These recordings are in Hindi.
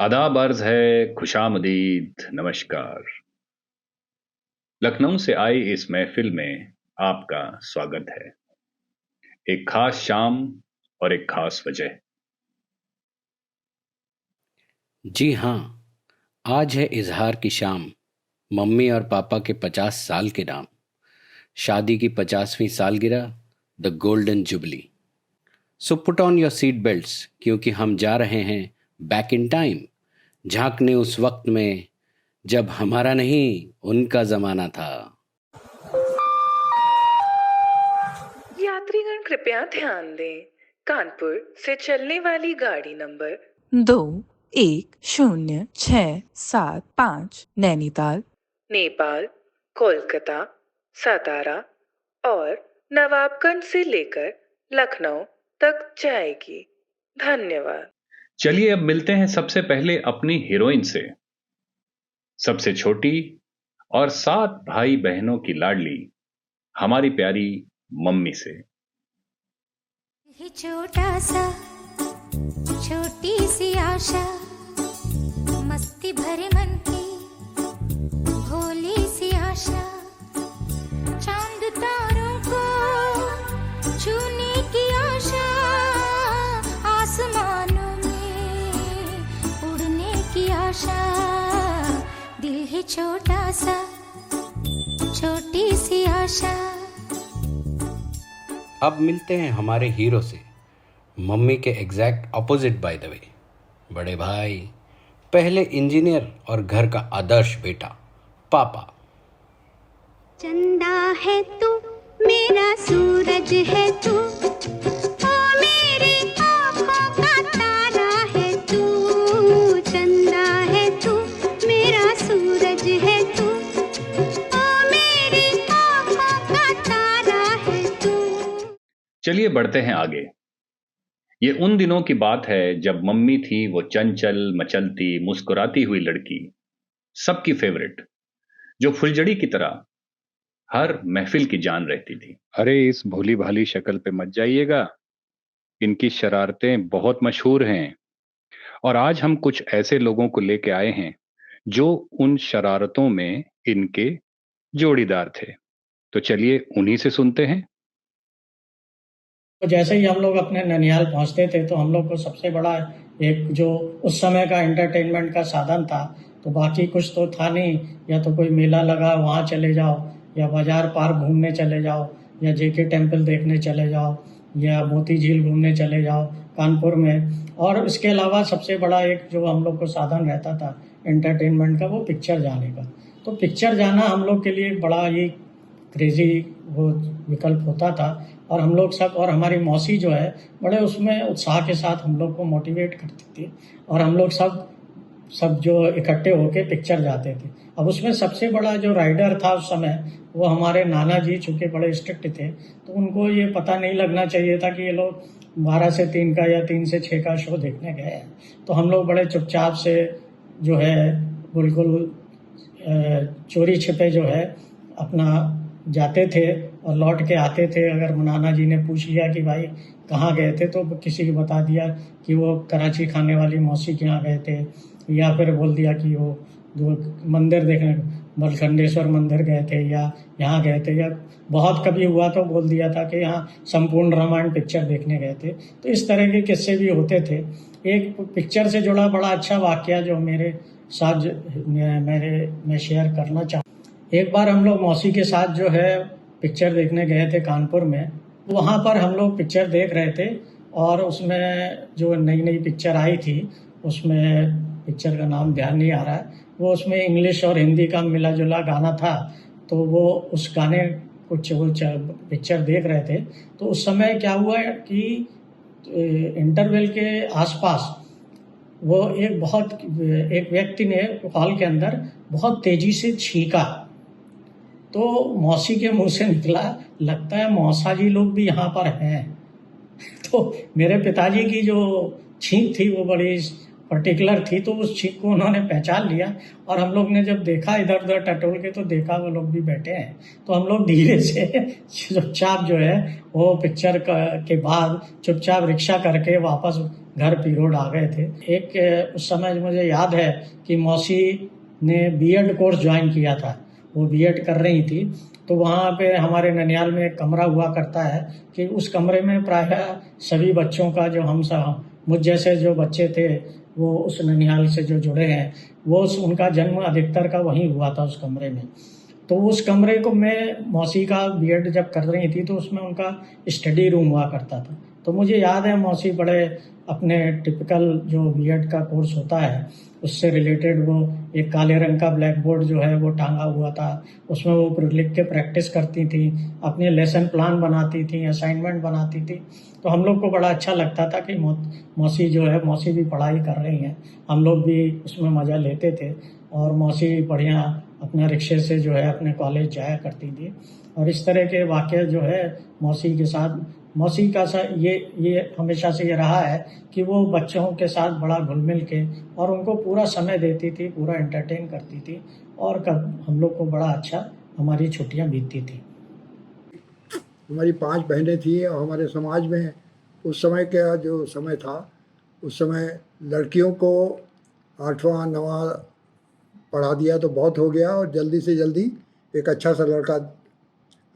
आदाब अर्ज है, खुशामदीद, नमस्कार। लखनऊ से आई इस महफिल में आपका स्वागत है। एक खास शाम और एक खास वजह। जी हाँ, आज है इजहार की शाम। मम्मी और पापा के 50 साल के नाम, शादी की 50वीं सालगिरह, the golden jubilee. So put on your seat belts, क्योंकि हम जा रहे हैं बैक इन टाइम, झांकने उस वक्त में जब हमारा नहीं उनका जमाना था। यात्रीगण कृपया ध्यान दें। कानपुर से चलने वाली गाड़ी नंबर 210675 नैनीताल, नेपाल, कोलकाता, सातारा और नवाबगंज से लेकर लखनऊ तक जाएगी। धन्यवाद। चलिए अब मिलते हैं सबसे पहले अपनी हीरोइन से, सबसे छोटी और 7 भाई बहनों की लाडली, हमारी प्यारी मम्मी से। ये छोटा सा छोटी सी आशा, मस्ती भरे मन की भोली सी आशा, चांद तारों को छूने की आशा, आसमानों में उड़ने की आशा, दिल है छोटा सा छोटी सी आशा। अब मिलते हैं हमारे हीरो से, मम्मी के exact opposite by the way. बड़े भाई, पहले इंजीनियर और घर का आदर्श बेटा पापा। चंदा है तू, मेरा सूरज है तू, ओ मेरी आँखों का तारा है तू। चंदा है तू, मेरा सूरज है तू, ओ मेरी आँखों का तारा है तू। चलिए बढ़ते हैं आगे। ये उन दिनों की बात है जब मम्मी थी वो चंचल, मचलती, मुस्कुराती हुई लड़की, सबकी फेवरेट, जो फुलझड़ी की तरह हर महफिल की जान रहती थी। अरे इस भोली भाली शक्ल पे मत जाइएगा, इनकी शरारतें बहुत मशहूर हैं। और आज हम कुछ ऐसे लोगों को लेके आए हैं जो उन शरारतों में इनके जोड़ीदार थे। तो चलिए उन्हीं से सुनते हैं। तो जैसे ही हम लोग अपने ननिहाल पहुंचते थे तो हम लोग को सबसे बड़ा एक जो उस समय का एंटरटेनमेंट का साधन था, तो बाकी कुछ तो था नहीं। या तो कोई मेला लगा वहाँ चले जाओ, या बाजार पार्क घूमने चले जाओ, या जेके टेम्पल देखने चले जाओ, या मोती झील घूमने चले जाओ कानपुर में। और इसके अलावा सबसे बड़ा एक जो हम लोग को साधन रहता था एंटरटेनमेंट का, वो पिक्चर जाने का। तो पिक्चर जाना हम लोग के लिए बड़ा ही क्रेजी वो विकल्प होता था। और हम लोग सब, और हमारी मौसी जो है, बड़े उसमें उत्साह के साथ हम लोग को मोटिवेट करती थी, और हम लोग सब जो इकट्ठे होके पिक्चर जाते थे। अब उसमें सबसे बड़ा जो राइडर था उस समय, वो हमारे नाना जी, चूँकि बड़े स्ट्रिक्ट थे, तो उनको ये पता नहीं लगना चाहिए था कि ये लोग 12 से 3 का या 3 से 6 का शो देखने गए हैं। तो हम लोग बड़े चुपचाप से जो है बिल्कुल चोरी छिपे जो है अपना जाते थे और लौट के आते थे। अगर नाना जी ने पूछ लिया कि भाई कहाँ गए थे, तो किसी को बता दिया कि वो कराची खाने वाली मौसी के यहाँ गए थे, या फिर बोल दिया कि वो मंदिर देखने मलखंडेश्वर मंदिर गए थे, या यहाँ गए थे, या बहुत कभी हुआ तो बोल दिया था कि यहाँ संपूर्ण रामायण पिक्चर देखने गए थे। तो इस तरह के किस्से भी होते थे। एक पिक्चर से जुड़ा बड़ा अच्छा वाकया जो मेरे साथ मैं शेयर करना चाहूँ। एक बार हम लोग मौसी के साथ जो है पिक्चर देखने गए थे कानपुर में। वहाँ पर हम लोग पिक्चर देख रहे थे, और उसमें जो नई नई पिक्चर आई थी, उसमें पिक्चर का नाम ध्यान नहीं आ रहा है, वो उसमें इंग्लिश और हिंदी का मिला जुला गाना था। तो वो उस गाने कुछ वो पिक्चर देख रहे थे। तो उस समय क्या हुआ कि इंटरवल के आसपास वो एक व्यक्ति ने हॉल के अंदर बहुत तेजी से छींका। तो मौसी के मुंह से निकला, लगता है मौसा जी लोग भी यहाँ पर हैं। तो मेरे पिताजी की जो छींक थी वो बड़ी पर्टिकुलर थी, तो उस चीज को उन्होंने पहचान लिया। और हम लोग ने जब देखा इधर उधर टटोल के, तो देखा वो लोग भी बैठे हैं, तो हम लोग धीरे से चुपचाप जो है वो पिक्चर के बाद चुपचाप रिक्शा करके वापस घर पी रोड आ गए थे। एक उस समय मुझे याद है कि मौसी ने बीएड कोर्स ज्वाइन किया था, वो बीएड कर रही थी, तो वहाँ पे हमारे ननिहाल में एक कमरा हुआ करता है कि उस कमरे में प्रायः सभी बच्चों का, जो हम सब मुझ जैसे जो बच्चे थे वो उस ननिहाल से जो जुड़े हैं, वो उनका जन्म अधिकतर का वहीं हुआ था उस कमरे में। तो उस कमरे को मैं, मौसी का बीएड जब कर रही थी तो उसमें उनका स्टडी रूम हुआ करता था। तो मुझे याद है मौसी बड़े अपने टिपिकल जो बीएड का कोर्स होता है उससे रिलेटेड, वो एक काले रंग का ब्लैक बोर्ड जो है वो टांगा हुआ था, उसमें वो लिख के प्रैक्टिस करती थी, अपने लेसन प्लान बनाती थी, असाइनमेंट बनाती थी। तो हम लोग को बड़ा अच्छा लगता था कि मौसी जो है, मौसी भी पढ़ाई कर रही हैं, हम लोग भी उसमें मज़ा लेते थे। और मौसी बढ़िया अपना रिक्शे से जो है अपने कॉलेज जाया करती थी। और इस तरह के वाक़ये जो है मौसी के साथ, मौसी का ये हमेशा से ये रहा है कि वो बच्चों के साथ बड़ा घुल मिल के और उनको पूरा समय देती थी, पूरा एंटरटेन करती थी, और हम लोग को बड़ा अच्छा हमारी छुट्टियां बीतती थी। हमारी 5 बहनें थी और हमारे समाज में उस समय का जो समय था, उस समय लड़कियों को 8वां 9वां पढ़ा दिया तो बहुत हो गया, और जल्दी से जल्दी एक अच्छा सा लड़का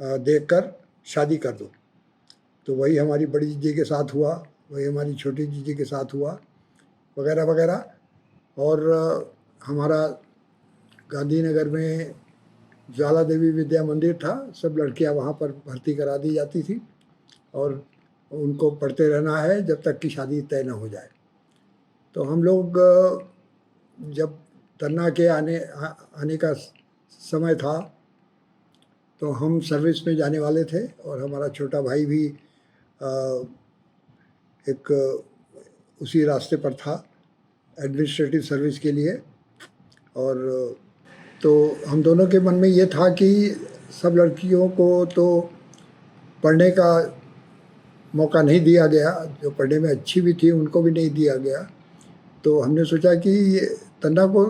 देखकर शादी कर दो। तो वही हमारी बड़ी जीजी के साथ हुआ, वही हमारी छोटी जीजी के साथ हुआ, वगैरह वगैरह। और हमारा गांधीनगर में ज्वाला देवी विद्या मंदिर था, सब लड़कियां वहाँ पर भर्ती करा दी जाती थी, और उनको पढ़ते रहना है जब तक कि शादी तय न हो जाए। तो हम लोग जब तन्ना के आने का समय था तो हम सर्विस में जाने वाले थे, और हमारा छोटा भाई भी एक उसी रास्ते पर था एडमिनिस्ट्रेटिव सर्विस के लिए। और तो हम दोनों के मन में ये था कि सब लड़कियों को तो पढ़ने का मौका नहीं दिया गया, जो पढ़ने में अच्छी भी थी उनको भी नहीं दिया गया। तो हमने सोचा कि ये तन्ना को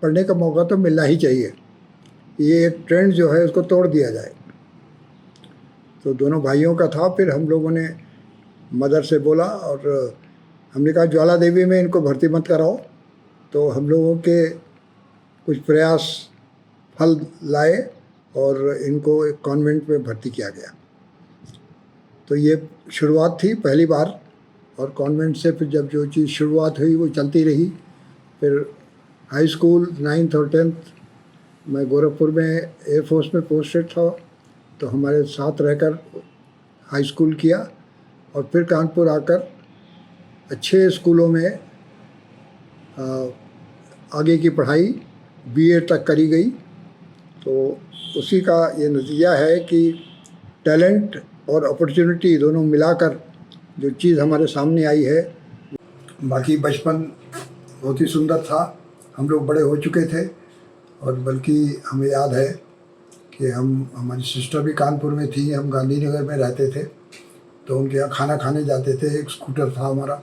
पढ़ने का मौका तो मिलना ही चाहिए, ये एक ट्रेंड जो है उसको तोड़ दिया जाए। तो दोनों भाइयों का था। फिर हम लोगों ने मदर से बोला, और हमने कहा ज्वाला देवी में इनको भर्ती मत कराओ। तो हम लोगों के कुछ प्रयास फल लाए और इनको एक कॉन्वेंट में भर्ती किया गया। तो ये शुरुआत थी पहली बार, और कॉन्वेंट से फिर जब जो चीज़ शुरुआत हुई वो चलती रही। फिर हाई स्कूल 9th और 10th मैं गोरखपुर में एयरफोर्स में पोस्टेड था, तो हमारे साथ रहकर हाई स्कूल किया, और फिर कानपुर आकर अच्छे स्कूलों में आगे की पढ़ाई बीए तक करी गई। तो उसी का ये नतीजा है कि टैलेंट और अपॉर्चुनिटी दोनों मिलाकर जो चीज़ हमारे सामने आई है। बाकी बचपन बहुत ही सुंदर था, हम लोग बड़े हो चुके थे, और बल्कि हमें याद है कि हमारी सिस्टर भी कानपुर में थी, हम गांधीनगर में रहते थे, तो उनके यहाँ खाना खाने जाते थे। एक स्कूटर था हमारा,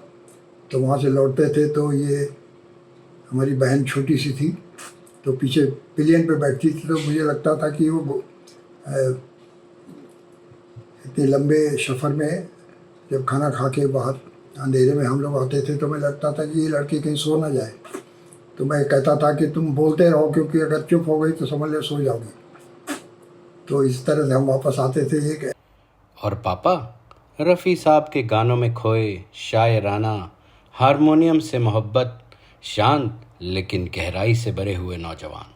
तो वहाँ से लौटते थे तो ये हमारी बहन छोटी सी थी, तो पीछे पिलियन पे बैठती थी। तो मुझे लगता था कि वो इतने लंबे सफ़र में जब खाना खा के बाहर अंधेरे में हम लोग आते थे, तो मैं लगता था कि ये लड़की कहीं सो ना जाए। तो मैं कहता था कि तुम बोलते रहो, क्योंकि अगर चुप हो गई तो समझ ले सो जाओगी। तो इस तरह से हम वापस आते थे। और पापा रफ़ी साहब के गानों में खोए शायराना, हारमोनियम से मोहब्बत, शांत लेकिन गहराई से भरे हुए नौजवान।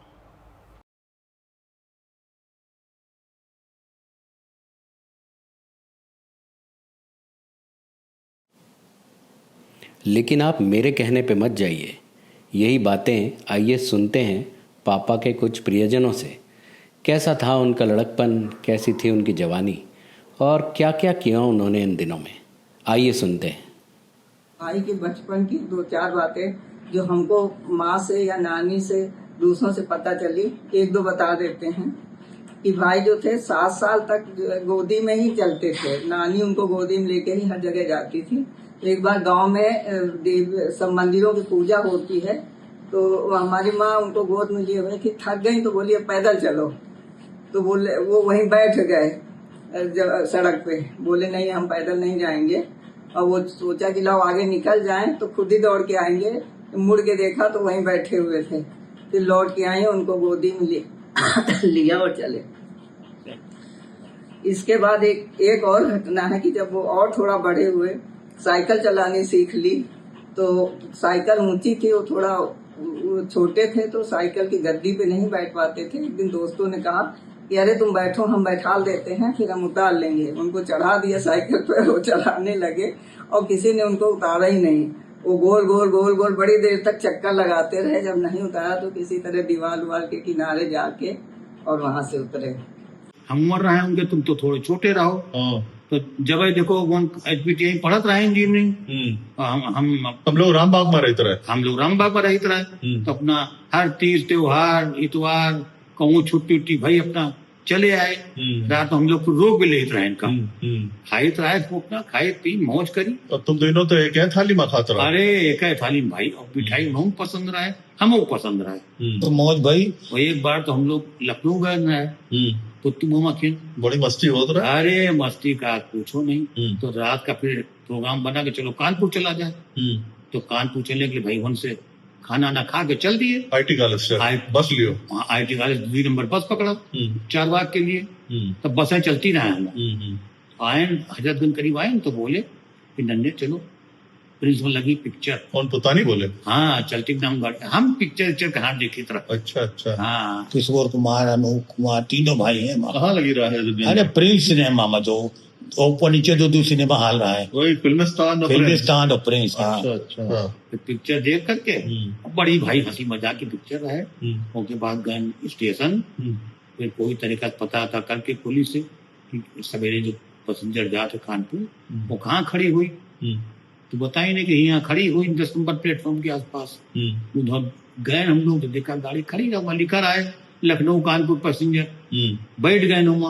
लेकिन आप मेरे कहने पे मत जाइए, यही बातें आइए सुनते हैं पापा के कुछ प्रियजनों से। कैसा था उनका लड़कपन, कैसी थी उनकी जवानी, और क्या क्या किया उन्होंने इन दिनों में। आइए सुनते हैं। भाई के बचपन की 2-4 बातें जो हमको माँ से या नानी से दूसरों से पता चली, 1-2 बता देते हैं। कि भाई जो थे 7 साल तक गोदी में ही चलते थे, नानी उनको गोदी में लेके ही हर जगह जाती थी। एक बार गांव में देव सब मंदिरों की पूजा होती है, तो हमारी माँ उनको गोद में लिए हुए कि थक गई, तो बोली अब पैदल चलो। तो बोले वो वहीं बैठ गए सड़क पे, बोले नहीं हम पैदल नहीं जाएंगे। और वो सोचा कि लाओ आगे निकल जाएं तो खुद ही दौड़ के आएंगे। मुड़ के देखा तो वहीं बैठे हुए थे। फिर लौट के आए, उनको गोदी में लिया और चले। इसके बाद एक और घटना है कि जब वो और थोड़ा बड़े हुए, साइकिल चलानी सीख ली, तो साइकिल ऊंची थी, वो थोड़ा छोटे थे तो साइकिल की गद्दी पे नहीं बैठ पाते थे। एक दिन दोस्तों ने कहा कि अरे तुम बैठो, हम बैठाल देते हैं, फिर हम उतार लेंगे। उनको चढ़ा दिया साइकिल पर, वो चलाने लगे और किसी ने उनको उतारा ही नहीं। वो गोल गोल गोल गोल बड़ी देर तक चक्कर लगाते रहे। जब नहीं उतारा तो किसी तरह दीवार उवार के किनारे जाके और वहां से उतरे। हम उम्र रहे होंगे, तुम तो थोड़े छोटे रहो। तो जब देखो HBTI पढ़त रहे इंजीनियरिंग। हम लोग रामबाग में रहते रहे। तो अपना हर तीज त्योहार इतवार कहूँ छुट्टी भाई अपना चले आए। रात हम लोग रोक भी लेते रहे खाई रहे, अपना खाए पी मौज करी। और तुम दोनों तो एक है थाली में खाते रहे। अरे एक है थाली में भाई, और मिठाई हम पसंद रहे, हम पसंद रहे तो मौज भाई। और एक बार तो हम लोग लखनऊ गए रहे, तो तुम बड़ी मस्ती हो रहा है। अरे मस्ती का पूछो नहीं। तो रात का फिर प्रोग्राम बना के चलो कानपुर चला जाए। तो कानपुर चलने के लिए भाई उनसे खाना ना खा के चल दिए। IT कॉलेज से बस लियो। IT कॉलेज 2 नंबर बस पकड़ा 4 बाग के लिए। तब बसें चलती रहे हम आए हजरतगंज करीब आए तो बोले कि नन्हे चलो प्रिंसिपल लगी पिक्चर। कौन पता नहीं बोले? हाँ चलती नाम गाड़ी, हम पिक्चर कहाँ देखी तरह। अच्छा। हाँ किशोर कुमार, अनूप कुमार, तीनों भाई हैं। कहाँ लगी रहा है? अरे प्रिंस सिनेमा में जो ऊपर नीचे दो सिनेमा हॉल रहा है, वही फिल्मिस्तान और प्रिंस। अच्छा। पिक्चर देख करके बड़ी भाई हंसी मजाक की पिक्चर है। उसके बाद गए स्टेशन, फिर कोई तरीका पता था करके पुलिस से कि सवेरे जो पैसेंजर जाते कानपुर वो कहाँ खड़ी हुई। तो बताई नहीं कि यहाँ खड़ी हुई 10 नंबर प्लेटफॉर्म के आसपास। उधर गए हम लोग तो देखा गाड़ी खड़ी रहा, लिखा रहा है लखनऊ कानपुर पैसेंजर। बैठ गए नुमा।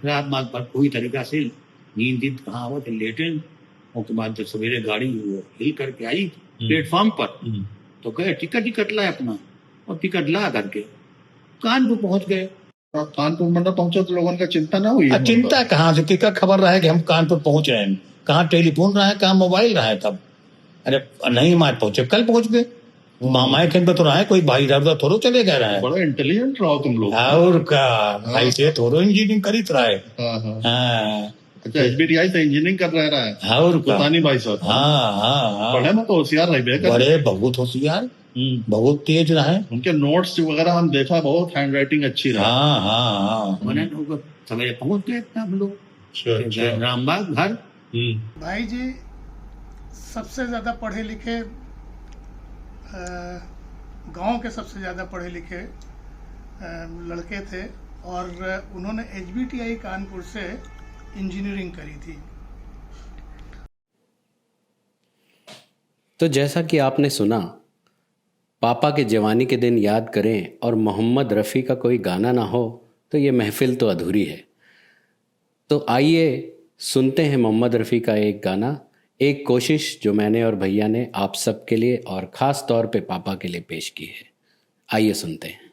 रात मात पर कोई तरीका से नींद कहाँ हो तो लेटे। उसके बाद जब सवेरे गाड़ी हिल करके आई प्लेटफॉर्म पर, तो गए टिकट लाए अपना, और टिकट ला करके कानपुर पहुंच गए। कानपुर में पहुंचे तो लोगों का चिंता ना हुई? चिंता कहाँ से, किसका खबर रहा है कि हम कानपुर पहुंच रहे हैं? कहाँ टेलीफोन रहा है, कहाँ मोबाइल रहा है तब? अरे नहीं हमारे पहुंचे, कल पहुंच गए। मामाए खेत में तो रहा है, कोई भाई इधर थोड़ो चले गए रहा है। बड़ा इंटेलिजेंट रहो तुम लोग। और क्या भाई से थोड़ो इंजीनियरिंग करीत रहा है। अच्छा HBTI से इंजीनियरिंग कर रहा है। और पता नहीं भाई साहब। हाँ पढ़े में तो होशियार रहे। बड़े बहुत होशियार, बहुत तेज रहे। उनके नोट्स वगैरह हम देखा, बहुत हैंड राइटिंग अच्छी रही। हाँ। सवेरे पहुंच गए हम लोग रामबाग घर। भाई जी सबसे ज्यादा पढ़े लिखे, गांव के सबसे ज्यादा पढ़े लिखे लड़के थे, और उन्होंने HBTI कानपुर से इंजीनियरिंग करी थी। तो जैसा कि आपने सुना, पापा के जवानी के दिन याद करें और मोहम्मद रफ़ी का कोई गाना ना हो तो ये महफिल तो अधूरी है। तो आइए सुनते हैं मोहम्मद रफ़ी का एक गाना, एक कोशिश जो मैंने और भैया ने आप सब के लिए और ख़ास तौर पे पापा के लिए पेश की है। आइए सुनते हैं।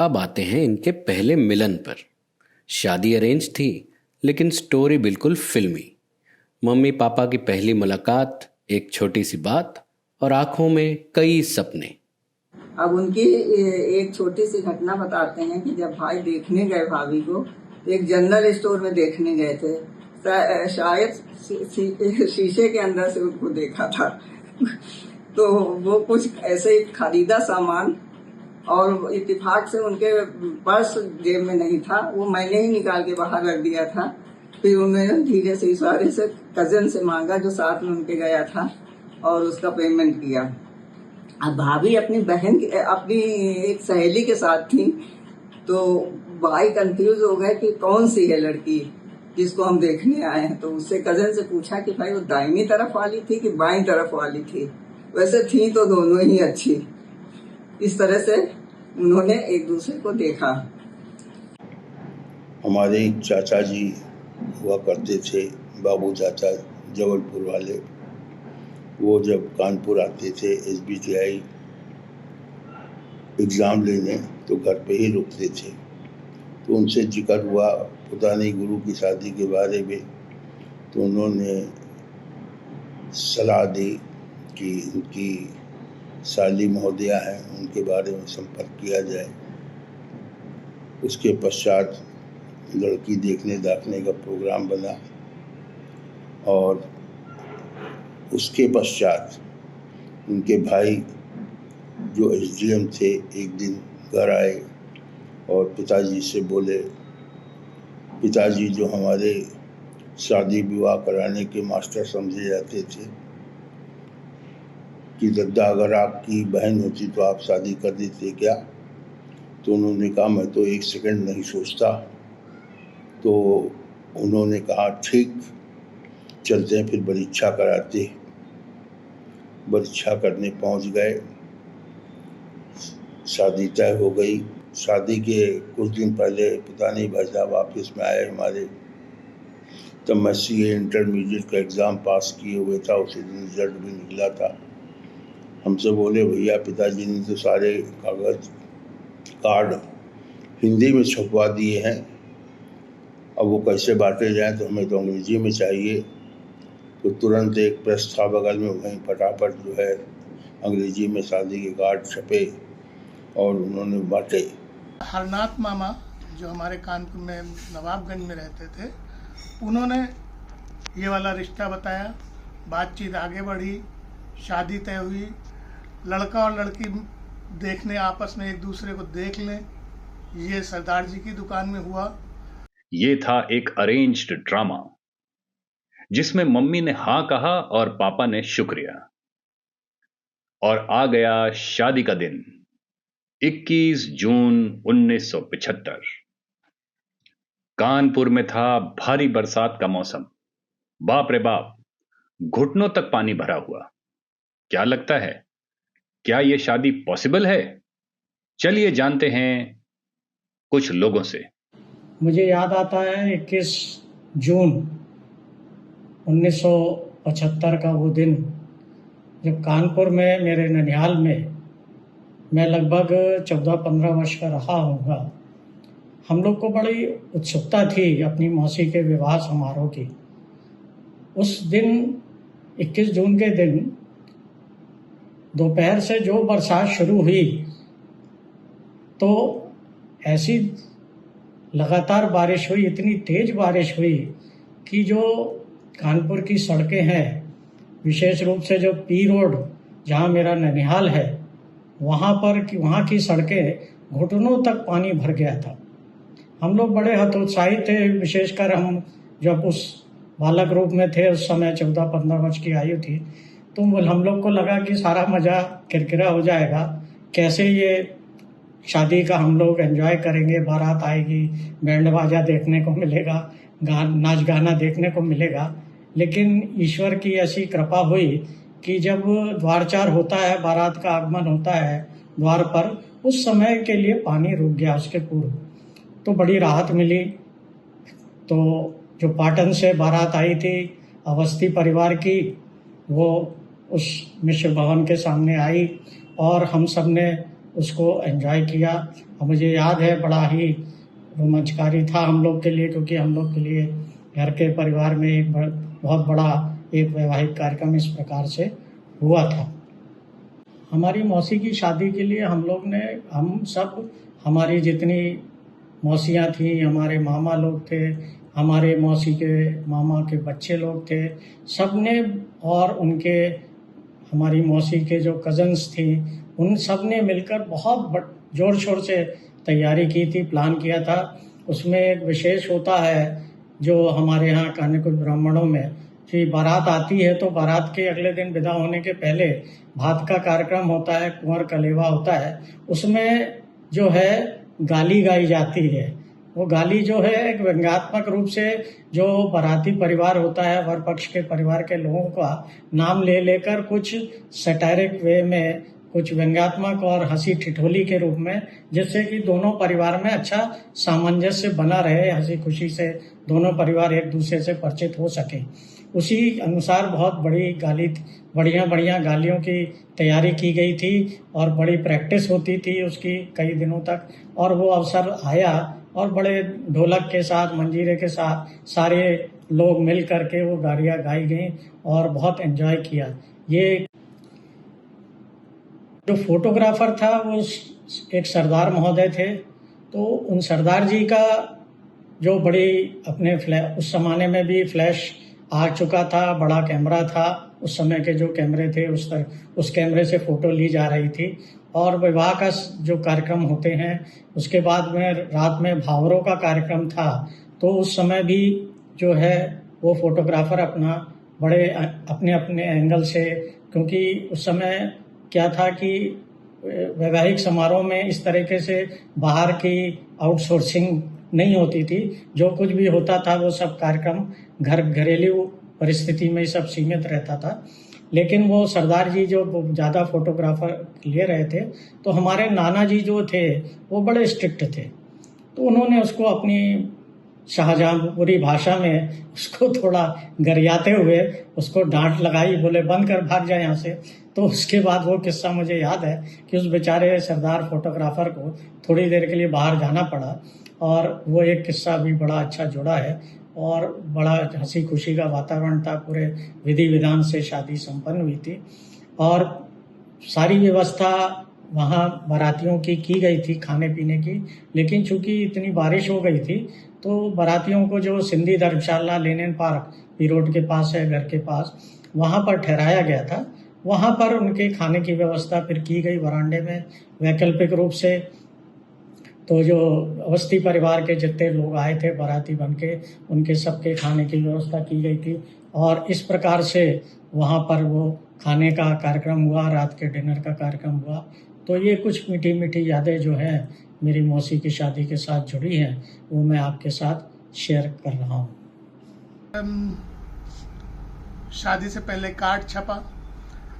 अब आते हैं इनके पहले मिलन पर। शादी अरेंज थी, लेकिन स्टोरी बिल्कुल फिल्मी। मम्मी पापा की पहली मुलाकात, एक छोटी सी बात और आंखों में कई सपने। अब उनकी एक छोटी सी घटना बताते हैं कि जब भाई देखने गए भाभी को, एक जनरल स्टोर में देखने गए थे। शायद शीशे के अंदर से उनको देखा था तो वो कुछ ऐसे ही खरीदा सामान, और इत्तेफाक से उनके पर्स जेब में नहीं था, वो मैंने ही निकाल के बाहर रख दिया था। फिर उन्होंने धीरे से इशारे से कजन से मांगा जो साथ में उनके गया था, और उसका पेमेंट किया। अब भाभी अपनी बहन अपनी एक सहेली के साथ थी, तो भाई कंफ्यूज हो गए कि कौन सी है लड़की जिसको हम देखने आए हैं। तो उससे कजन से पूछा कि भाई वो दाहिनी तरफ वाली थी कि बाईं तरफ वाली थी। वैसे थी तो दोनों ही अच्छी। इस तरह से उन्होंने एक दूसरे को देखा। हमारे चाचा जी हुआ करते थे, बाबू चाचा जबलपुर वाले। वो जब कानपुर आते थे SBTI एग्ज़ाम लेने, तो घर पे ही रुकते थे। तो उनसे जिक्र हुआ पता नहीं गुरु की शादी के बारे में। तो उन्होंने सलाह दी कि उनकी साली महोदया हैं, उनके बारे में संपर्क किया जाए। उसके पश्चात लड़की देखने दाखने का प्रोग्राम बना, और उसके पश्चात उनके भाई जो SDM थे एक दिन घर आए और पिताजी से बोले, पिताजी जो हमारे शादी विवाह कराने के मास्टर समझे जाते थे, कि दद्दा अगर आपकी बहन होती तो आप शादी कर देते क्या? तो उन्होंने कहा मैं तो एक सेकंड नहीं सोचता। तो उन्होंने कहा ठीक, चलते हैं, फिर परीक्षा कराते। परीक्षा करने पहुंच गए, शादी तय हो गई। शादी के कुछ दिन पहले पता नहीं भाई साहब ऑफिस में आए हमारे, तब मैं CA इंटरमीडिएट का एग्ज़ाम पास किए हुए था, उसी दिन रिजल्ट भी निकला था। हमसे बोले भैया पिताजी ने तो सारे कागज कार्ड हिंदी में छपवा दिए हैं, अब वो कैसे बांटे जाएं, तो हमें तो अंग्रेजी में चाहिए। तो तुरंत एक प्रेस था बगल में, वहीं फटाफट जो है अंग्रेजी में शादी के कार्ड छपे और उन्होंने बांटे। हरनाथ मामा जो हमारे कानपुर में नवाबगंज में रहते थे, उन्होंने ये वाला रिश्ता बताया। बातचीत आगे बढ़ी, शादी तय हुई। लड़का और लड़की देखने, आपस में एक दूसरे को देख लें, ये सरदार जी की दुकान में हुआ। ये था एक अरेंज्ड ड्रामा जिसमें मम्मी ने हाँ कहा और पापा ने शुक्रिया। और आ गया शादी का दिन, 21 जून 1975। कानपुर में था भारी बरसात का मौसम। बाप रे बाप, घुटनों तक पानी भरा हुआ। क्या लगता है, क्या यह शादी पॉसिबल है? चलिए जानते हैं कुछ लोगों से। मुझे याद आता है 21 जून 1975 का वो दिन, जब कानपुर में मेरे ननिहाल में मैं लगभग 14-15 वर्ष का रहा होऊंगा। हम लोग को बड़ी उत्सुकता थी अपनी मौसी के विवाह समारोह की। उस दिन 21 जून के दिन दोपहर से जो बरसात शुरू हुई, तो ऐसी लगातार बारिश हुई, इतनी तेज बारिश हुई कि जो कानपुर की सड़कें हैं, विशेष रूप से जो P रोड जहाँ मेरा ननिहाल है, वहाँ की सड़कें घुटनों तक पानी भर गया था। हम लोग बड़े हतोत्साहित थे, विशेषकर हम जब उस बालक रूप में थे, उस समय 14-15 वर्ष की आयु थी। तो हम लोग को लगा कि सारा मज़ा किरकिरा हो जाएगा, कैसे ये शादी का हम लोग एंजॉय करेंगे, बारात आएगी, बैंड बाजा देखने को मिलेगा, नाच गाना देखने को मिलेगा। लेकिन ईश्वर की ऐसी कृपा हुई कि जब द्वारचार होता है, बारात का आगमन होता है द्वार पर, उस समय के लिए पानी रुक गया उसके पूर्व। तो बड़ी राहत मिली। तो जो पाटन से बारात आई थी अवस्थी परिवार की, वो उस मिश्र भवन के सामने आई और हम सब ने उसको एंजॉय किया। और मुझे याद है बड़ा ही रोमांचकारी था हम लोग के लिए, क्योंकि हम लोग के लिए घर के परिवार में एक बहुत बड़ा एक वैवाहिक कार्यक्रम इस प्रकार से हुआ था। हमारी मौसी की शादी के लिए हम सब हमारी जितनी मौसियाँ थीं, हमारे मामा लोग थे, हमारे मौसी के मामा के बच्चे लोग थे, सब ने, और उनके हमारी मौसी के जो कज़न्स थी, उन सब ने मिलकर बहुत ज़ोर शोर से तैयारी की थी, प्लान किया था। उसमें एक विशेष होता है जो हमारे यहाँ कहने कुछ ब्राह्मणों में कि बारात आती है तो बारात के अगले दिन विदा होने के पहले भात का कार्यक्रम होता है, कुंवर कलेवा होता है। उसमें जो है गाली गाई जाती है। वो गाली जो है एक व्यंग्यात्मक रूप से जो बाराती परिवार होता है, वर पक्ष के परिवार के लोगों का नाम ले लेकर कुछ सैटारिक वे में, कुछ व्यंग्यात्मक और हंसी ठिठोली के रूप में, जिससे कि दोनों परिवार में अच्छा सामंजस्य बना रहे, हंसी खुशी से दोनों परिवार एक दूसरे से परिचित हो सके। उसी अनुसार बहुत बढ़िया गालियों की तैयारी की गई थी और बड़ी प्रैक्टिस होती थी उसकी कई दिनों तक। और वो अवसर आया और बड़े ढोलक के साथ, मंजीरे के साथ सारे लोग मिल करके वो गालियाँ गाई गई और बहुत एंजॉय किया। ये जो फोटोग्राफर था वो एक सरदार महोदय थे। तो उन सरदार जी का जो बड़ी अपने उस ज़माने में भी फ्लैश आ चुका था, बड़ा कैमरा था, उस समय के जो कैमरे थे उस कैमरे से फ़ोटो ली जा रही थी। और विवाह का जो कार्यक्रम होते हैं उसके बाद में रात में भावरों का कार्यक्रम था, तो उस समय भी जो है वो फोटोग्राफर अपना बड़े अपने एंगल से, क्योंकि उस समय क्या था कि वैवाहिक समारोह में इस तरीके से बाहर की आउटसोर्सिंग नहीं होती थी। जो कुछ भी होता था वो सब कार्यक्रम घरेलू परिस्थिति में सब सीमित रहता था। लेकिन वो सरदार जी जो ज़्यादा फोटोग्राफर ले रहे थे, तो हमारे नाना जी जो थे वो बड़े स्ट्रिक्ट थे। तो उन्होंने उसको अपनी शाहजहांपुरी भाषा में उसको थोड़ा गरियाते हुए उसको डांट लगाई, बोले बंद कर, भाग जाए यहाँ से। तो उसके बाद वो किस्सा मुझे याद है कि उस बेचारे सरदार फोटोग्राफर को थोड़ी देर के लिए बाहर जाना पड़ा, और वो एक किस्सा भी बड़ा अच्छा जुड़ा है और बड़ा हंसी खुशी का वातावरण था। पूरे विधि विधान से शादी संपन्न हुई थी और सारी व्यवस्था वहाँ बारातियों की गई थी खाने पीने की। लेकिन चूंकि इतनी बारिश हो गई थी तो बारातियों को जो सिंधी धर्मशाला लेनिन पार्क पी रोड के पास है, घर के पास, वहाँ पर ठहराया गया था। वहाँ पर उनके खाने की व्यवस्था फिर की गई वरांडे में वैकल्पिक रूप से। तो जो अवस्थी परिवार के जितने लोग आए थे बाराती बनके, उनके सबके खाने की व्यवस्था की गई थी और इस प्रकार से वहाँ पर वो खाने का कार्यक्रम हुआ, रात के डिनर का कार्यक्रम हुआ। तो ये कुछ मीठी मीठी यादें जो हैं मेरी मौसी की शादी के साथ जुड़ी हैं, वो मैं आपके साथ शेयर कर रहा हूँ। शादी से पहले कार्ड छपा।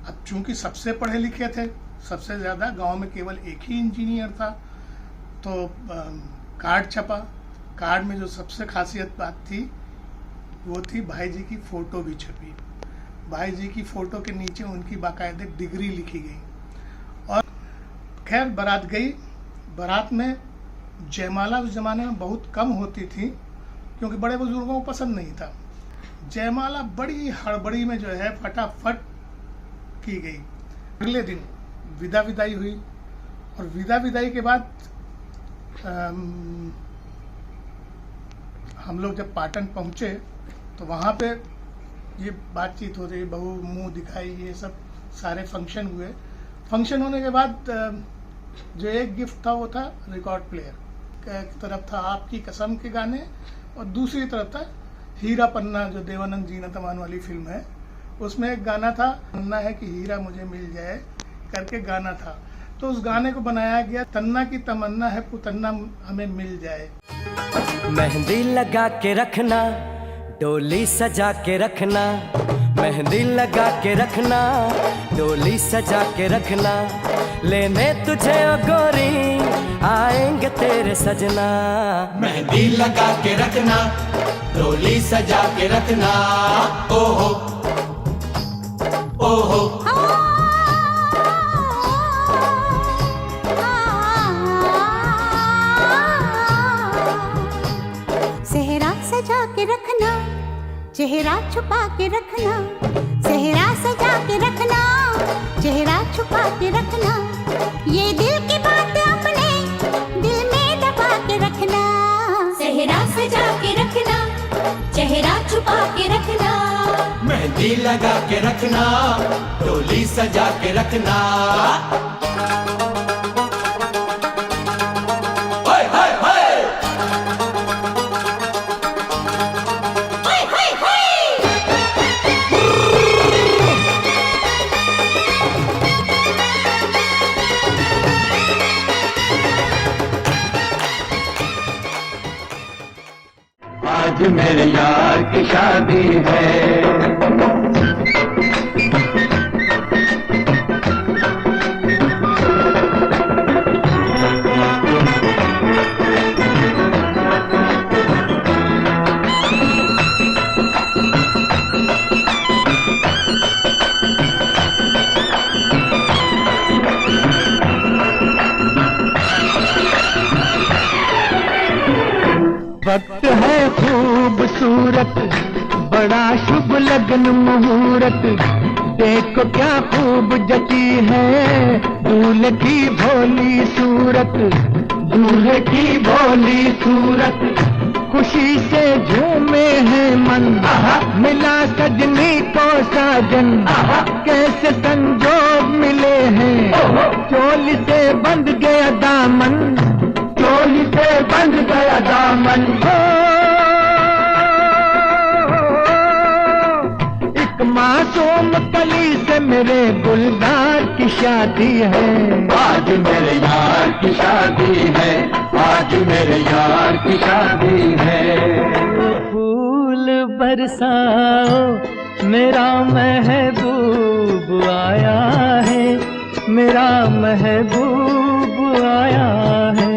अब चूंकि सबसे पढ़े लिखे थे, सबसे ज़्यादा गांव में केवल एक ही इंजीनियर था, तो कार्ड छपा। कार्ड में जो सबसे खासियत बात थी वो थी भाई जी की फ़ोटो भी छपी। भाई जी की फ़ोटो के नीचे उनकी बाकायदे डिग्री लिखी गई। और खैर बारात गई। बारात में जयमाला उस ज़माने में बहुत कम होती थी क्योंकि बड़े बुजुर्गों को पसंद नहीं था। जयमाला बड़ी हड़बड़ी में जो है फटाफट की गई। अगले दिन विदाई हुई और विदाई के बाद हम लोग जब पाटन पहुँचे तो वहाँ पे ये बातचीत हो रही, बहू मुंह दिखाई, ये सब सारे फंक्शन हुए। फंक्शन होने के बाद जो एक गिफ्ट था वो था रिकॉर्ड प्लेयर। एक तरफ था आपकी कसम के गाने और दूसरी तरफ था हीरा पन्ना, जो देवानंद जीना तमान वाली फिल्म है, उसमें एक गाना था, तन्ना है कि हीरा मुझे मिल जाए करके गाना था। तो उस गाने को बनाया गया, तन्ना की तमन्ना है पुतन्ना हमें मिल जाए। मेहंदी लगा के रखना, डोली सजा के रखना, मेहंदी लगा के रखना, डोली सजा के रखना, लेने तुझे ओ गोरी आएंगे तेरे सजना। मेहंदी लगा के रखना, डोली सजा के रखना, ओहो ओहो। चेहरा छुपा के रखना, सेहरा सजा के रखना, चेहरा छुपा के रखना, ये दिल की बात अपने दिल में दबा के रखना। सेहरा सजा के रखना, चेहरा छुपा के रखना, मेहंदी लगा के रखना, डोली सजा के रखना। आज मेरे यार की शादी है, वक्त है खूबसूरत, बड़ा शुभ लगन मुहूर्त, देखो क्या खूब जची है दूल्हे की भोली सूरत, दूल्हे की भोली सूरत, खुशी से झूमे हैं मन, मिला सजनी को साजन, कैसे संजोग मिले हैं, चोली से बंध गया दामन, चोली से बंध गया दामन। एक मासूम कली से मेरे गुलजार की शादी है, आज मेरे यार की शादी है, आज मेरे यार की शादी है। फूल बरसाओ मेरा महबूब आया है, मेरा महबूब आया है,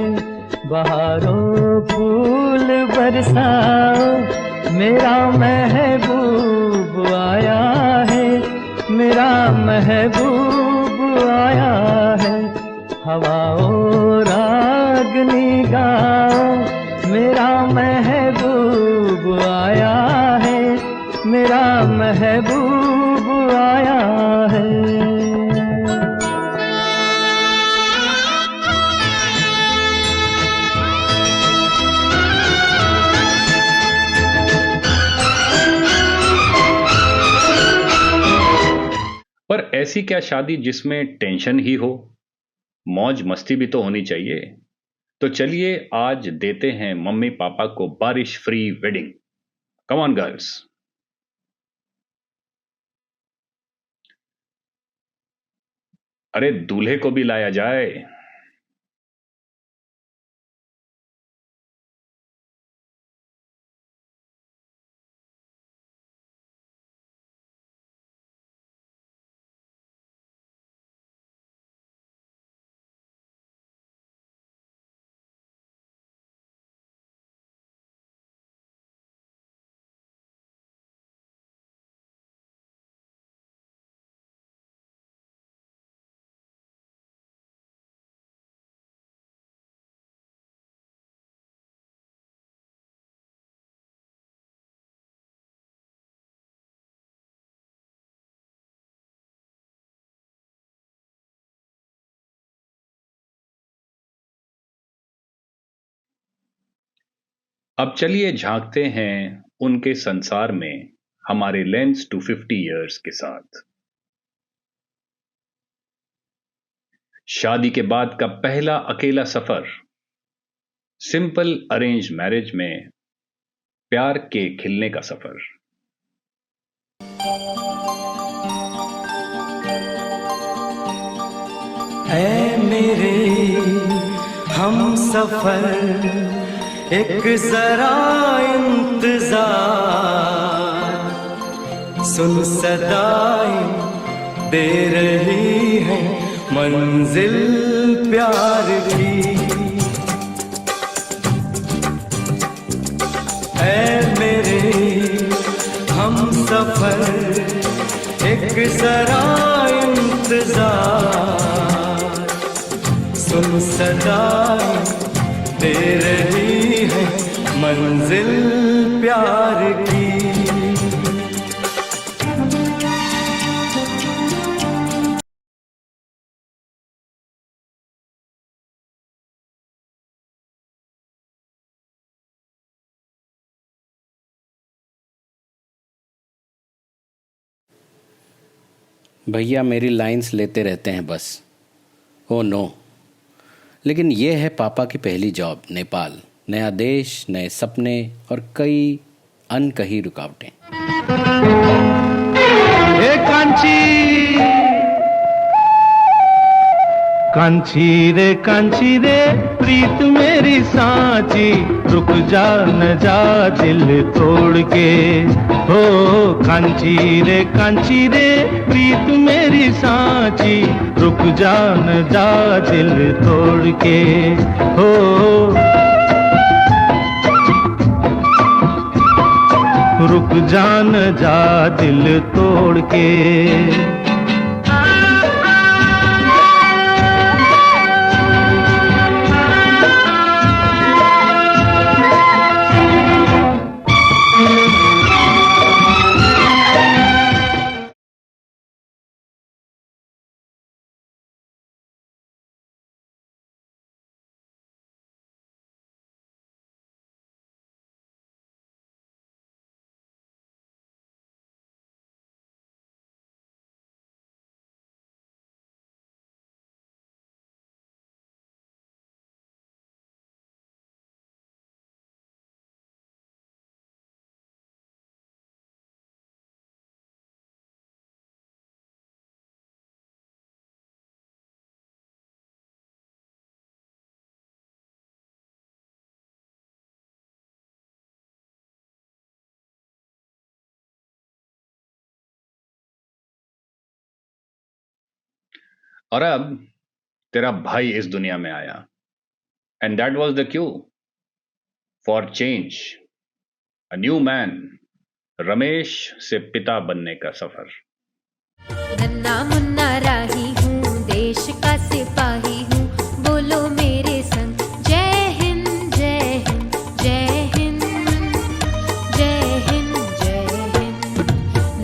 बहारों फूल बरसाओ मेरा महबूब आया है, मेरा महबूब आया है, हवाओं रागनी गाओ मेरा महबूब आया है, मेरा महबूब आया है। पर ऐसी क्या शादी जिसमें टेंशन ही हो, मौज मस्ती भी तो होनी चाहिए। तो चलिए आज देते हैं मम्मी पापा को बारिश free wedding. Come on girls. अरे दूल्हे को भी लाया जाए। अब चलिए झांकते हैं उनके संसार में हमारे लेंस 250 इयर्स के साथ। शादी के बाद का पहला अकेला सफर, सिंपल अरेंज मैरिज में प्यार के खिलने का सफर। ऐ मेरे हम सफर एक जरा इंतजार, सुन सदाएं दे रही है मंजिल प्यार की। ऐ मेरे हम सफर एक जरा इंतजार, सुन सदाएं दे रही है मंजिल प्यार की। भैया मेरी लाइंस लेते रहते हैं बस। Oh no. लेकिन ये है पापा की पहली जॉब, नेपाल। नया देश, नए सपने और कई अनकही रुकावटें। कांची रे प्रीत मेरी सांची, रुक जा न जा दिल तोड़ के। हो कांची रे प्रीत मेरी सांची, रुक जा न जा दिल तोड़ के। हो रुक जा न जा दिल तोड़ के। और अब तेरा भाई इस दुनिया में आया, and that was the Q for change. A new man, Ramesh से पिता बनने का सफर। नन्ना मुन्ना राही हूँ, देश का सिपाही हूँ, बोलो मेरे संग जय हिंद जय हिंद जय हिंद जय हिंद जय हिंद।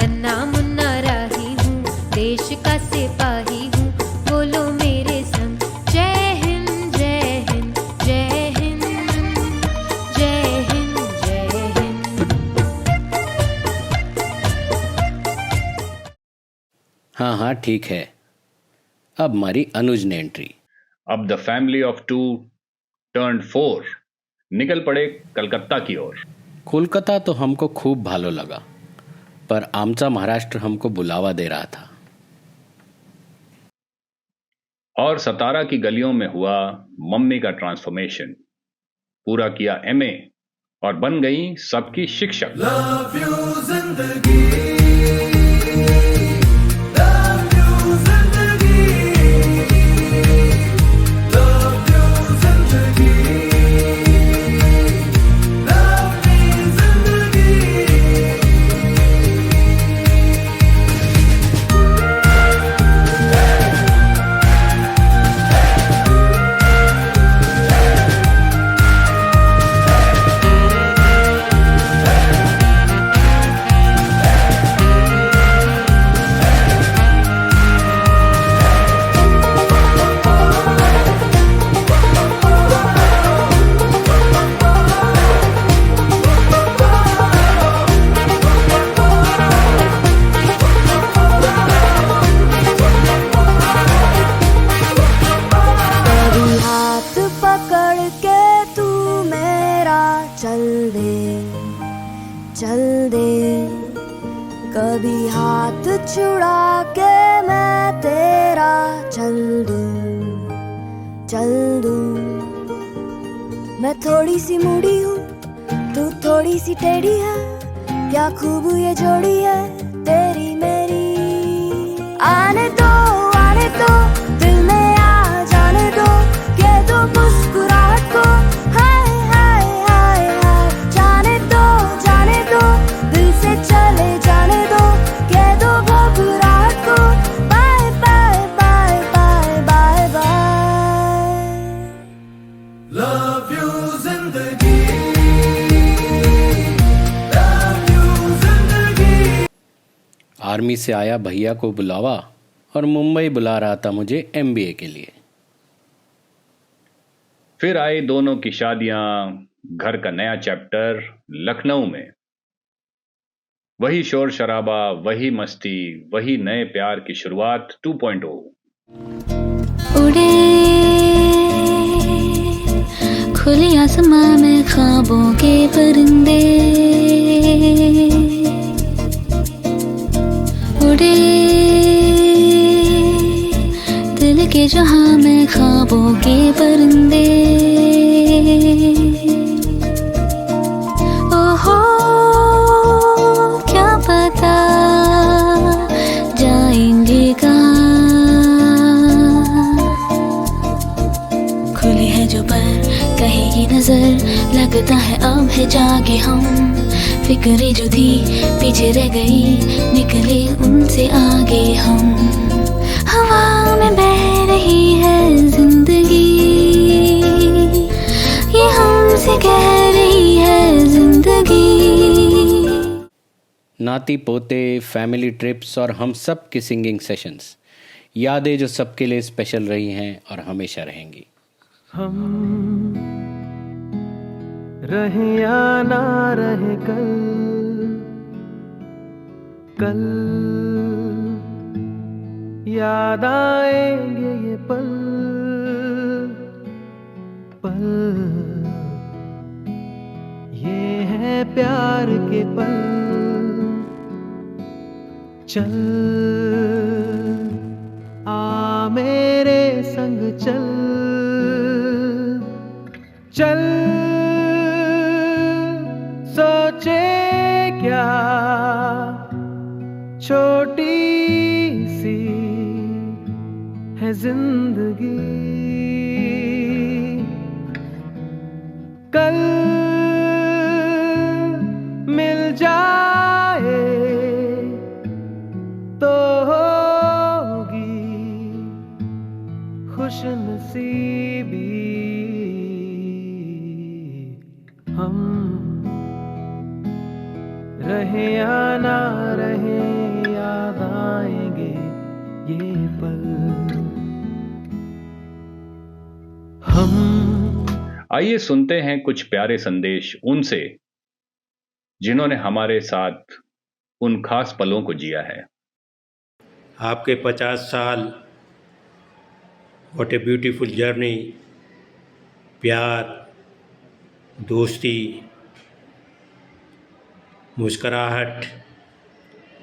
नन्ना मुन्ना राही हूँ, देश का सिपाही हूँ, बोलो मेरे संग जय हिंद जय हिंद जय हिंद जय हिंद जय हिंद। हाँ हाँ ठीक है। अब हमारी अनुज ने एंट्री। अब द फैमिली ऑफ 2 turned 4 निकल पड़े कलकत्ता की ओर। कोलकाता तो हमको खूब भालो लगा, पर आमचा महाराष्ट्र हमको बुलावा दे रहा था। और सतारा की गलियों में हुआ मम्मी का ट्रांसफॉर्मेशन। पूरा किया MA और बन गई सबकी शिक्षक। Love you जिंदगी, love you जिंदगी, love you जिंदगी, love me जिंदगी। तेरी हाथ पकड़ के तू मेरा चल दे, कभी हाथ छुड़ा के मैं तेरा चल दूं। मैं थोड़ी सी मूडी हूँ, तू थोड़ी सी टेढ़ी है, क्या खूब ये जोड़ी है तेरी मेरी। आने दो दिल में आ जाने दो, कह दो मुस्कुराहट को हाय हाय हाय हाय। जाने दो दिल से चले जाने दो, कह दो घबराहट को bye bye bye bye bye bye. Love you जिंदगी, love you जिंदगी। आर्मी से आया भैया को बुलावा और मुंबई बुला रहा था मुझे MBA के लिए। फिर आई दोनों की शादियां, घर का नया चैप्टर लखनऊ में। वही शोर शराबा, वही मस्ती, वही नए प्यार की शुरुआत 2.0। उड़े खुले आसमां में ख्वाबों के परिंदे, उड़े दिल के जहां में ख्वाबों के परिंदे। ओहो क्या पता जाएंगे कहाँ, खुली है जो पर कहेगी नजर, लगता है अब है जागे हम, फिक्रें जो थी पीछे रह गई, निकले उनसे आगे हम। हवा में बह रही है जिंदगी, ये हमसे कह रही है जिंदगी। नाती पोते, फैमिली ट्रिप्स और हम सब के सिंगिंग सेशंस, यादें जो सबके लिए स्पेशल रही हैं और हमेशा रहेंगी। हम रहे या ना रहे कल, कल याद आएंगे ये पल, पल ये है प्यार के पल। चल आ मेरे संग चल, चल सोचे क्या छोटी सी है जिंदगी, कल मिल जाए तो होगी खुशनसीबी। हम रहे या ना रहे याद आएंगे ये पल। हम आइए सुनते हैं कुछ प्यारे संदेश उनसे जिन्होंने हमारे साथ उन खास पलों को जिया है। आपके 50 साल, व्हाट ए ब्यूटीफुल जर्नी। प्यार, दोस्ती, मुस्कराहट,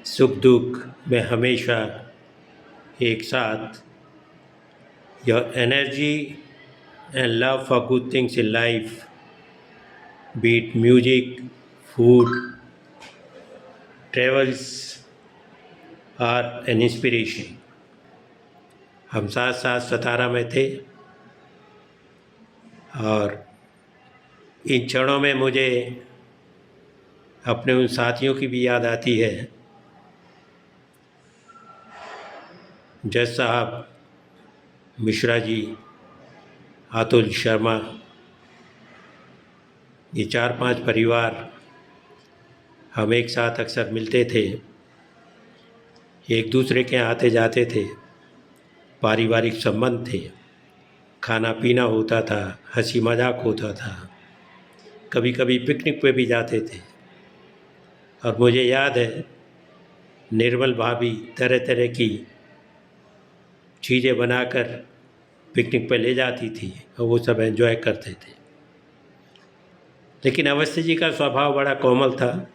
सुख दुख में हमेशा एक साथ। Your energy and love for good things in life, be it music, food, travels or an inspiration। हम साथ साथ सतारा में थे और इन क्षणों में मुझे अपने उन साथियों की भी याद आती है। जज साहब, मिश्रा जी, अतुल शर्मा, ये 4-5 परिवार हम एक साथ अक्सर मिलते थे, एक दूसरे के आते जाते थे, पारिवारिक संबंध थे, खाना पीना होता था, हंसी मजाक होता था, कभी कभी पिकनिक पे भी जाते थे। और मुझे याद है निर्मल भाभी तरह तरह की चीज़ें बनाकर पिकनिक पे ले जाती थी और वो सब एंजॉय करते थे। लेकिन अवस्थी जी का स्वभाव बड़ा कोमल था,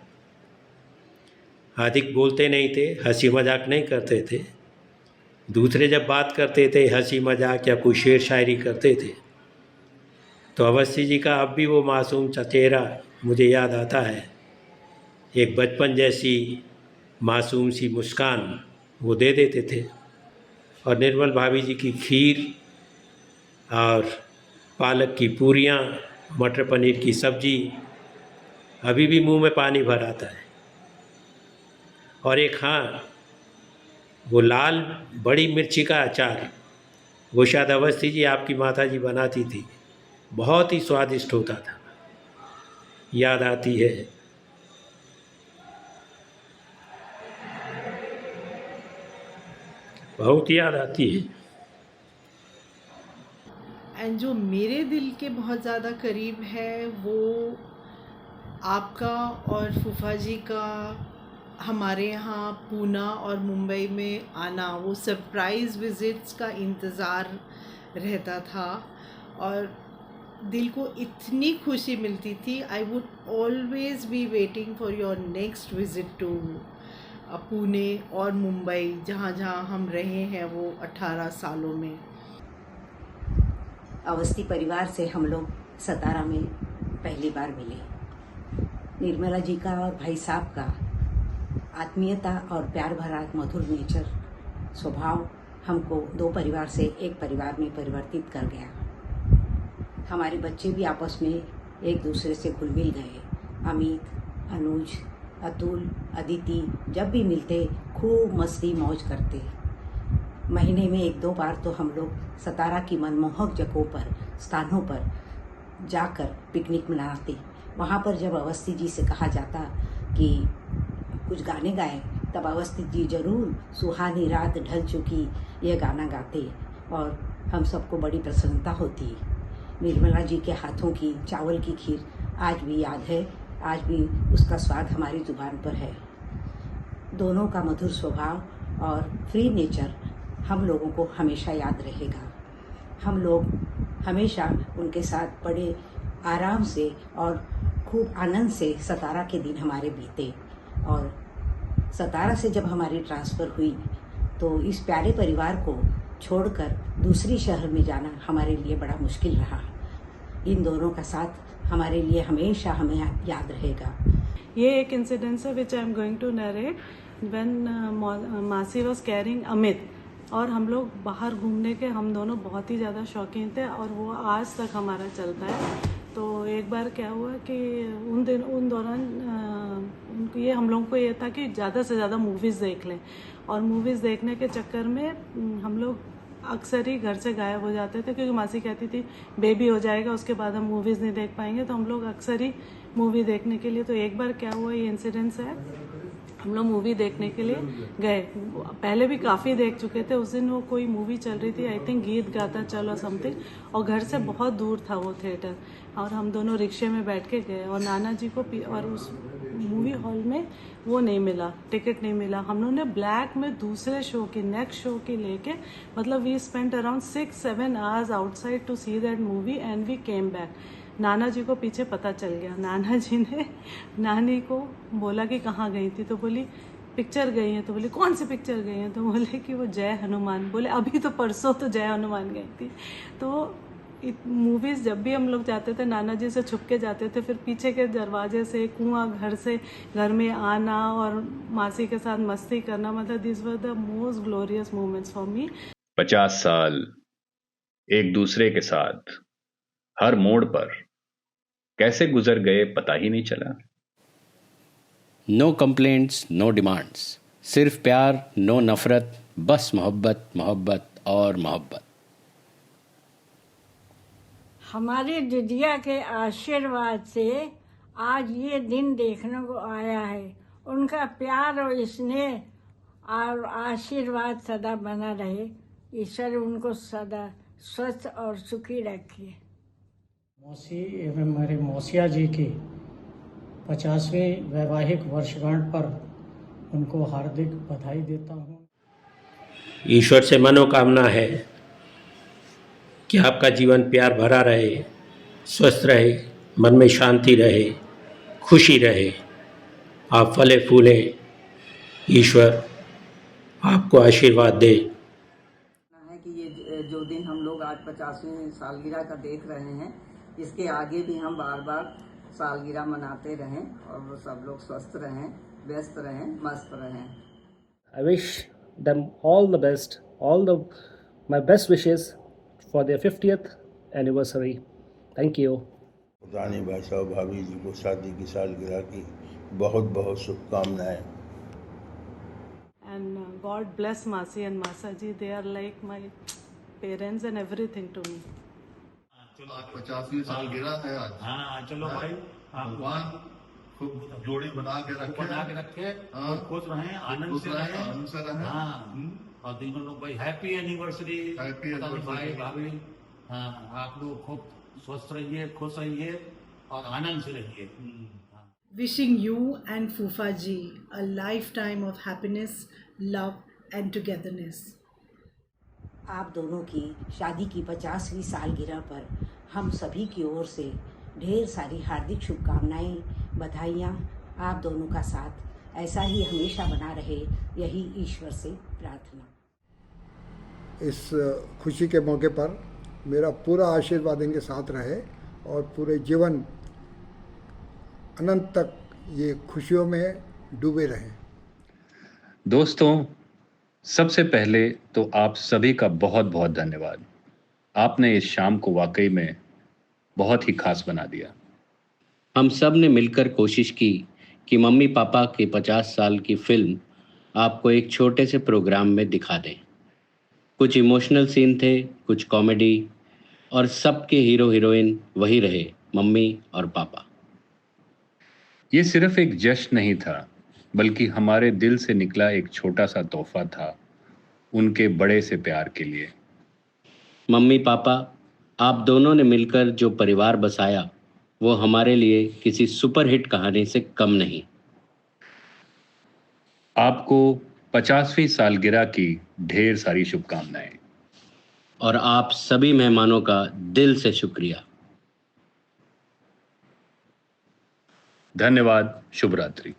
अधिक बोलते नहीं थे, हंसी मजाक नहीं करते थे। दूसरे जब बात करते थे, हंसी मजाक या कोई शेर शायरी करते थे, तो अवस्थी जी का अब भी वो मासूम सा चेहरा मुझे याद आता है। एक बचपन जैसी मासूम सी मुस्कान वो दे देते थे। और निर्मल भाभी जी की खीर और पालक की पूरियाँ, मटर पनीर की सब्ज़ी अभी भी मुंह में पानी भर आता है। और एक हाँ, वो लाल बड़ी मिर्ची का अचार, वो शायद अवस्थी जी आपकी माता जी बनाती थी, बहुत ही स्वादिष्ट होता था। याद आती है। बहुत याद आती है। एंड जो मेरे दिल के बहुत ज़्यादा करीब है वो आपका और फूफा जी का हमारे यहाँ पूना और मुंबई में आना, वो सरप्राइज़ विज़िट्स का इंतज़ार रहता था और दिल को इतनी खुशी मिलती थी. I would always be waiting for your next visit to Pune और मुंबई, जहाँ जहाँ हम रहे हैं वो 18 सालों में. अवस्थी परिवार से हम लोग सतारा में पहली बार मिले. निर्मला जी का और भाई साहब का आत्मीयता और प्यार भरा मधुर नेचर स्वभाव हमको दो परिवार से एक परिवार में परिवर्तित कर गया. हमारे बच्चे भी आपस में एक दूसरे से घुल मिल गए. अमित, अनुज, अतुल, अदिति जब भी मिलते खूब मस्ती मौज करते. महीने में 1-2 बार तो हम लोग सतारा की मनमोहक जगहों पर, स्थानों पर जाकर पिकनिक मनाते. वहाँ पर जब अवस्थी जी से कहा जाता कि कुछ गाने गाए, तब अवस्थी जी जरूर सुहानी रात ढल चुकी यह गाना गाते और हम सबको बड़ी प्रसन्नता होती. निर्मला जी के हाथों की चावल की खीर आज भी याद है, आज भी उसका स्वाद हमारी ज़ुबान पर है. दोनों का मधुर स्वभाव और फ्री नेचर हम लोगों को हमेशा याद रहेगा. हम लोग हमेशा उनके साथ बड़े आराम से और खूब आनंद से सतारा के दिन हमारे बीते. और सतारा से जब हमारी ट्रांसफ़र हुई तो इस प्यारे परिवार को छोड़कर दूसरी शहर में जाना हमारे लिए बड़ा मुश्किल रहा. इन दोनों का साथ हमारे लिए हमेशा हमें याद रहेगा. ये एक इंसिडेंस है which I am going to narrate. When मासी वाज कैरिंग अमित, और हम लोग बाहर घूमने के हम दोनों बहुत ही ज़्यादा शौकीन थे और वो आज तक हमारा चलता है. तो एक बार क्या हुआ कि उन दौरान ये हम लोगों को ये था कि ज़्यादा से ज़्यादा मूवीज़ देख लें, और मूवीज़ देखने के चक्कर में हम लोग अक्सर ही घर से गायब हो जाते थे, क्योंकि मासी कहती थी बेबी हो जाएगा उसके बाद हम मूवीज़ नहीं देख पाएंगे. तो हम लोग अक्सर ही मूवी देखने के लिए, तो एक बार क्या हुआ, ये इंसिडेंस है, हम लोग मूवी देखने के लिए गए. पहले भी काफ़ी देख चुके थे. उस दिन वो कोई मूवी चल रही थी, आई थिंक गीत गाता चलो समथिंग, और घर से बहुत दूर था वो थिएटर, और हम दोनों रिक्शे में बैठ के गए और नाना जी को और उस मूवी हॉल में वो नहीं मिला, टिकट नहीं मिला. हम लोगों ने ब्लैक में दूसरे शो की, नेक्स्ट शो की लेके, मतलब we spent around 6-7 hours outside to see that movie and we came back. नाना जी को पीछे पता चल गया. नाना जी ने नानी को बोला कि कहाँ गई थी, तो बोली पिक्चर गई हैं. तो बोली कौन सी पिक्चर गई हैं? तो बोले कि वो जय हनुमान. बोले अभी तो परसों तो जय हनुमान गई थी. तो मूवीज़ जब भी हम लोग जाते थे नाना जी से छुप के जाते थे, फिर पीछे के दरवाजे से, कुआं घर से घर में आना और मासी के साथ मस्ती करना, मतलब this were the most glorious moments for me. 50 साल एक दूसरे के साथ हर मोड़ पर कैसे गुजर गए पता ही नहीं चला. नो कंप्लेंट्स, नो डिमांड्स, सिर्फ प्यार, नो नफरत, बस मोहब्बत, मोहब्बत और मोहब्बत. हमारे दिदिया के आशीर्वाद से आज ये दिन देखने को आया है. उनका प्यार और स्नेह और आशीर्वाद सदा बना रहे. ईश्वर उनको सदा स्वस्थ और सुखी रखे. मौसी एवं मेरे मौसिया जी की 50वीं वैवाहिक वर्षगांठ पर उनको हार्दिक बधाई देता हूँ. ईश्वर से मनोकामना है कि आपका जीवन प्यार भरा रहे, स्वस्थ रहे, मन में शांति रहे, खुशी रहे, आप फले फूले, ईश्वर आपको आशीर्वाद दे. है कि ये जो दिन हम लोग आज 50वीं सालगिरह का देख रहे हैं, इसके आगे भी हम बार बार सालगिरह मनाते रहें और वो सब लोग स्वस्थ रहें, व्यस्त रहें, मस्त रहें. I wish them all the best, my best wishes for their 50th anniversary. Thank you. पुरानी भाई साहब भाभी जी को शादी की सालगिरह की बहुत बहुत शुभकामनाएं. And God bless Masi and Masaji. They are like my parents and everything to me. चलो आज 50वीं सालगिरह है आज. हाँ चलो भाई, भगवान खूब जोड़ी बना के रखे, और खुश रहें, आनंद से रहें. हाँ, और तीनों लोग भाई हैप्पी एनिवर्सरी. भाई भाभी, हाँ आप लोग खूब स्वस्थ रहिए, खुश रहिए और आनंद से रहिए. Wishing you and Fufa ji a lifetime of happiness, love and togetherness. आप दोनों की शादी की 50वीं सालगिरह पर हम सभी की ओर से ढेर सारी हार्दिक शुभकामनाएं, बधाइयाँ। आप दोनों का साथ ऐसा ही हमेशा बना रहे, यही ईश्वर से प्रार्थना। इस खुशी के मौके पर मेरा पूरा आशीर्वाद इनके साथ रहे और पूरे जीवन अनंत तक ये खुशियों में डूबे रहें। दोस्तों, सबसे पहले तो आप सभी का बहुत बहुत धन्यवाद। आपने इस शाम को वाकई में बहुत ही खास बना दिया। हम सब ने मिलकर कोशिश की कि मम्मी पापा की 50 साल की फिल्म आपको एक छोटे से प्रोग्राम में दिखा दें। कुछ इमोशनल सीन थे, कुछ कॉमेडी, और सबके हीरो हीरोइन वही रहे, मम्मी और पापा। ये सिर्फ एक जश्न नहीं था, बल्कि हमारे दिल से निकला एक छोटा सा तोहफा था उनके बड़े से प्यार के लिए। मम्मी पापा, आप दोनों ने मिलकर जो परिवार बसाया वो हमारे लिए किसी सुपरहिट कहानी से कम नहीं। आपको 50वीं सालगिरह की ढेर सारी शुभकामनाएं। और आप सभी मेहमानों का दिल से शुक्रिया। धन्यवाद। शुभ रात्रि।